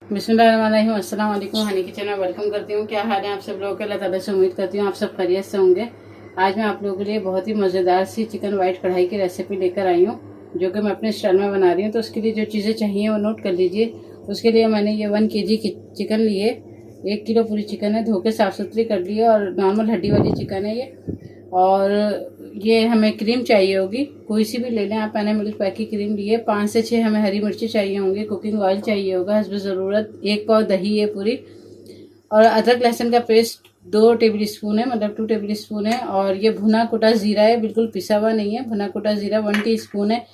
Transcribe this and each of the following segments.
बिस्मिल्लाहिर्रहमानिर्रहीम। अस्सलाम वालेकुम। हनी किचन में वेलकम करती हूँ। क्या हाल है आप सब लोगों के? अल्लाह ताला से उम्मीद करती हूँ आप सब खैरियत से होंगे। आज मैं आप लोगों के लिए बहुत ही मज़ेदार सी चिकन वाइट कढ़ाई की रेसिपी लेकर आई हूँ, जो कि मैं अपने स्टाइल में बना रही हूँ। तो उसके लिए जो चीज़ें चाहिए वो नोट कर लीजिए। उसके लिए मैंने ये 1 kg की चिकन लिए। 1 किलो पूरी चिकन है, धो के साफ़ सुथरी कर ली है और नॉर्मल हड्डी वाली चिकन है ये। और ये हमें क्रीम चाहिए होगी, कोई सी भी ले लें आप। मैंने मिल्क पैक की क्रीम ली है। 5 से 6 हमें हरी मिर्ची चाहिए होंगी। कुकिंग ऑयल चाहिए होगा हस्ब ज़रूरत। 1 पाव दही है पूरी। और अदरक लहसुन का पेस्ट 2 टेबल स्पून है, मतलब 2 टेबल स्पून है। और ये भुना कुटा ज़ीरा है, बिल्कुल पिसा हुआ नहीं है। भुना कुटा ज़ीरा 1 टीस्पून है।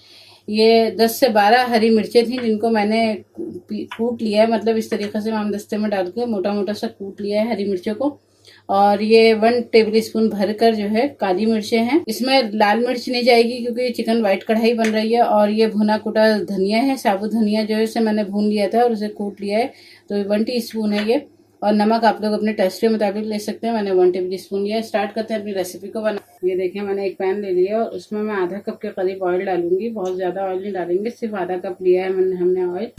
ये 10 से 12 हरी मिर्चें थी, जिनको मैंने कूट लिया है, मतलब इस तरीके से आम दस्ते में डाल के मोटा मोटा सा कूट लिया है हरी मिर्चों को। और ये 1 टेबल स्पून भरकर जो है काली मिर्चें हैं। इसमें लाल मिर्च नहीं जाएगी क्योंकि ये चिकन वाइट कढ़ाई बन रही है। और ये भुना कुटा धनिया है, साबुत धनिया जो है इसे मैंने भून लिया था और उसे कूट लिया है, तो 1 टीस्पून है ये। और नमक आप लोग अपने टेस्ट के मुताबिक ले सकते हैं, मैंने 1 टेबल स्पून लिया। स्टार्ट करते हैं अपनी रेसिपी को बना। ये देखिए मैंने एक पैन ले लिया और उसमें मैं आधा कप के करीब ऑयल डालूंगी। बहुत ज़्यादा ऑयल नहीं डालेंगे, सिर्फ आधा कप लिया है हमने ऑयल।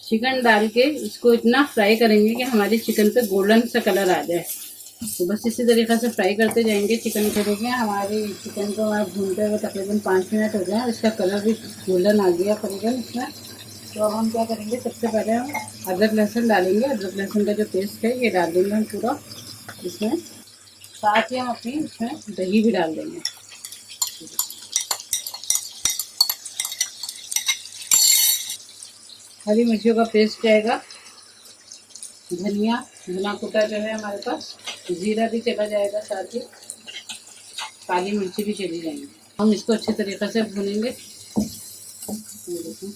चिकन डाल के इसको इतना फ्राई करेंगे कि हमारी चिकन पे गोल्डन सा कलर आ जाए। तो बस इसी तरीके से फ्राई करते जाएंगे चिकन को। देखिए हमारी चिकन को मैं भूनते हुए तकरीबन 5 मिनट हो गए। इसका कलर भी गोल्डन आ गया करीबन इसमें। तो अब हम क्या करेंगे, सबसे पहले हम अदरक लहसुन डालेंगे। अदरक लहसुन का जो पेस्ट है ये डाल देंगे हम पूरा इसमें। साथ ही हम अपनी इसमें दही भी डाल देंगे। हरी मिर्चियों का पेस्ट जाएगा, धनिया भुना कुटा जो है हमारे पास, जीरा भी चला जाएगा, साथ ही काली मिर्ची भी चली जाएंगी। हम इसको अच्छे तरीके से भूनेंगे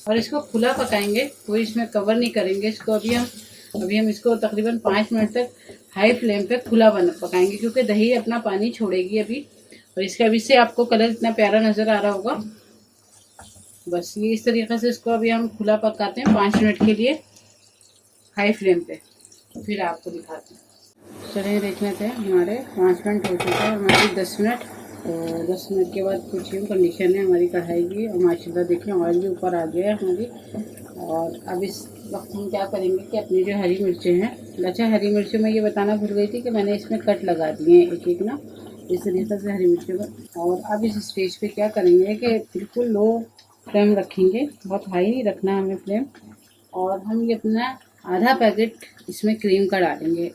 और इसको खुला पकाएंगे, कोई इसमें कवर नहीं करेंगे इसको। अभी हम इसको तकरीबन 5 मिनट तक हाई फ्लेम पे खुला पकाएंगे, क्योंकि दही अपना पानी छोड़ेगी अभी। और इसका अभी से आपको कलर इतना प्यारा नज़र आ रहा होगा। बस ये इस तरीके से इसको अभी हम खुला पकाते हैं 5 मिनट के लिए हाई फ्लेम पे, फिर आपको दिखाते हैं। चलिए देखने थे हमारे 5 मिनट हो चुका है, हमारी 10 मिनट। तो 10 मिनट के बाद कुछ यूँ कंडीशन है हमारी कढ़ाई की। और माशाल्लाह देखिए ऑयल भी ऊपर आ गया है हमारी। और अब इस वक्त हम क्या करेंगे कि अपनी जो हरी मिर्चें हैं, अच्छा हरी मिर्चों में ये बताना भूल गई थी कि मैंने इसमें कट लगा दिए हैं एक एक ना, इस तरीके से हरी मिर्चों का। और अब इस स्टेज पे क्या करेंगे कि बिल्कुल लो फ्लेम रखेंगे, बहुत हाई नहीं रखना हमें फ्लेम। और हम ये अपना आधा पैकेट इसमें क्रीम का डालेंगे।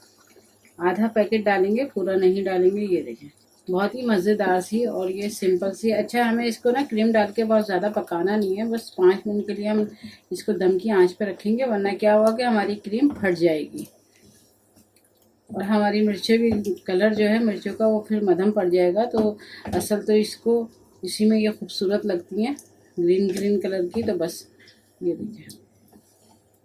आधा पैकेट डालेंगे, पूरा नहीं डालेंगे। ये देखें बहुत ही मज़ेदार सी और ये सिंपल सी। अच्छा हमें इसको ना क्रीम डाल के बहुत ज़्यादा पकाना नहीं है, बस 5 मिनट के लिए हम इसको दम की आंच पे रखेंगे, वरना क्या होगा कि हमारी क्रीम फट जाएगी और हमारी मिर्चें भी, कलर जो है मिर्चों का वो फिर मध्यम पड़ जाएगा। तो असल तो इसको इसी में ये खूबसूरत लगती हैं ग्रीन ग्रीन कलर की। तो बस ये देखिए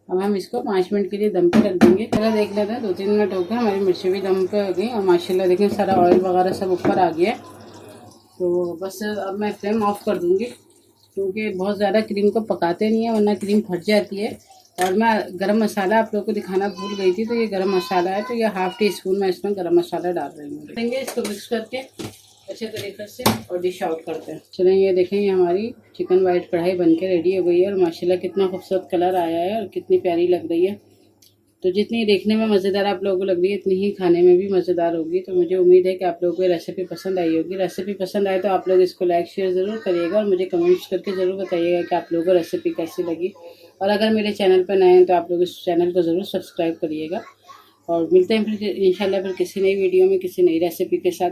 अब हम इसको 5 मिनट के लिए दम पे रख देंगे। चलो देख लेते हैं, 2-3 मिनट हो गए, हमारी मिर्ची भी दम पे हो गई और माशाल्लाह देखिए सारा ऑयल वगैरह सब ऊपर आ गया है। तो बस अब मैं फ्लेम ऑफ कर दूंगी, क्योंकि बहुत ज़्यादा क्रीम को पकाते नहीं है वरना क्रीम फट जाती है। और मैं गरम मसाला आप लोगों को दिखाना भूल गई थी, तो ये गरम मसाला है, तो ये ½ टीस्पून मैं इसमें गरम मसाला डाल रही हूँ। देंगे इसको मिक्स करके अच्छे तरीके से और डिश आउट करते हैं। चलें ये देखें, ये हमारी चिकन वाइट कढ़ाई बनके रेडी हो गई है और माशाल्लाह कितना खूबसूरत कलर आया है और कितनी प्यारी लग रही है। तो जितनी देखने में मज़ेदार आप लोगों को लग रही है, इतनी ही खाने में भी मज़ेदार होगी। तो मुझे उम्मीद है कि आप लोगों को रेसिपी पसंद आई होगी। रेसिपी पसंद आए तो आप लोग इसको लाइक शेयर ज़रूर करिएगा और मुझे कमेंट्स करके ज़रूर बताइएगा कि आप लोगों को रेसिपी कैसी लगी। और अगर मेरे चैनल पर नए हैं तो आप लोग इस चैनल को ज़रूर सब्सक्राइब करिएगा। और मिलते हैं फिर इंशाल्लाह फिर किसी नई वीडियो में किसी नई रेसिपी के साथ।